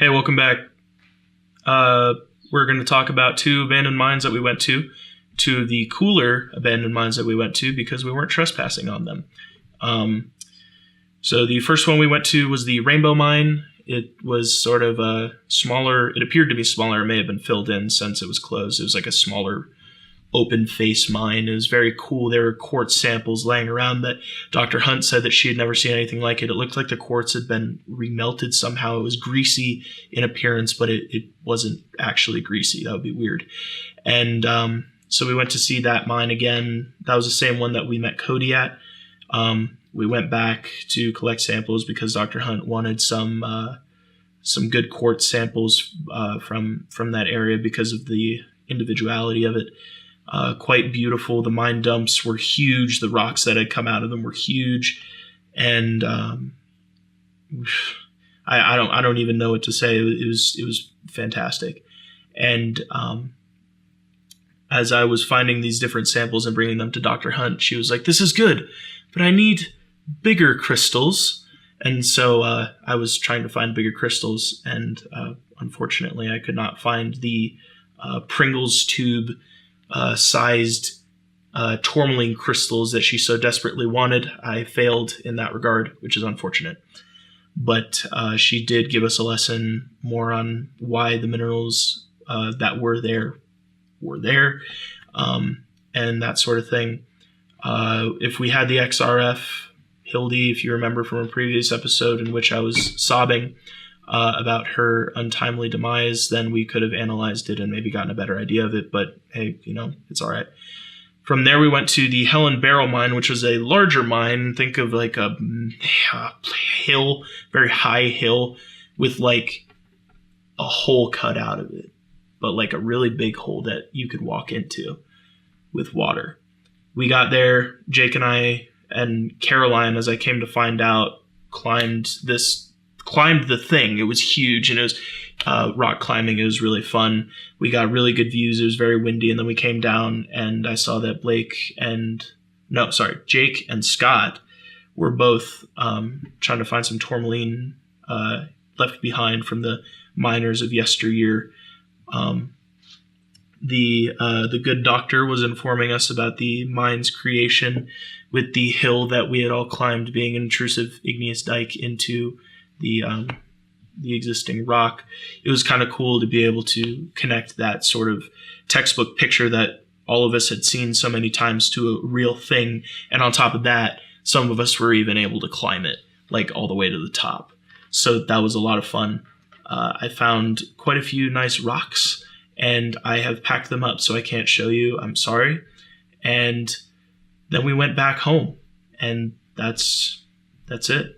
Hey, welcome back. Uh, we're going to talk about two abandoned mines that we went to the cooler abandoned mines that we went to because we weren't trespassing on them. So the first one we went to was the Rainbow Mine. It was sort of a smaller, it appeared to be smaller. It may have been filled in since it was closed. It was like a smaller open face mine. It was very cool. There were quartz samples laying around that Dr. Hunt said that she had never seen anything like it. It looked like the quartz had been remelted somehow. It was greasy in appearance, but it wasn't actually greasy. That would be weird. And so we went to see that mine again. That was the same one that we met Cody at. We went back to collect samples because Dr. Hunt wanted some good quartz samples from that area because of the individuality of it. Quite beautiful. The mine dumps were huge. The rocks that had come out of them were huge, and I don't even know what to say. It was fantastic. And as I was finding these different samples and bringing them to Dr. Hunt, she was like, "This is good, but I need bigger crystals." And so I was trying to find bigger crystals, and unfortunately, I could not find the Pringles tube sized tourmaline crystals that she so desperately wanted. I failed in that regard, which is unfortunate. But she did give us a lesson more on why the minerals that were there, and that sort of thing. If we had the XRF, Hildy, if you remember from a previous episode in which I was sobbing about her untimely demise, then we could have analyzed it and maybe gotten a better idea of it. But hey, it's all right. From there, we went to the Helen Barrel Mine, which was a larger mine. Think of like a hill, very high hill, with like a hole cut out of it, but like a really big hole that you could walk into with water. We got there, Jake and I and Caroline, as I came to find out, climbed the thing. It was huge, and it was rock climbing. It was really fun. We got really good views. It was very windy, and then we came down, and I saw that Jake and Scott were both trying to find some tourmaline left behind from the miners of yesteryear. The good doctor was informing us about the mine's creation, with the hill that we had all climbed being an intrusive igneous dike into the existing rock. It was kind of cool to be able to connect that sort of textbook picture that all of us had seen so many times to a real thing. And on top of that, some of us were even able to climb it, like all the way to the top. So that was a lot of fun. I found quite a few nice rocks, and I have packed them up, so I can't show you. I'm sorry. And then we went back home, and that's it.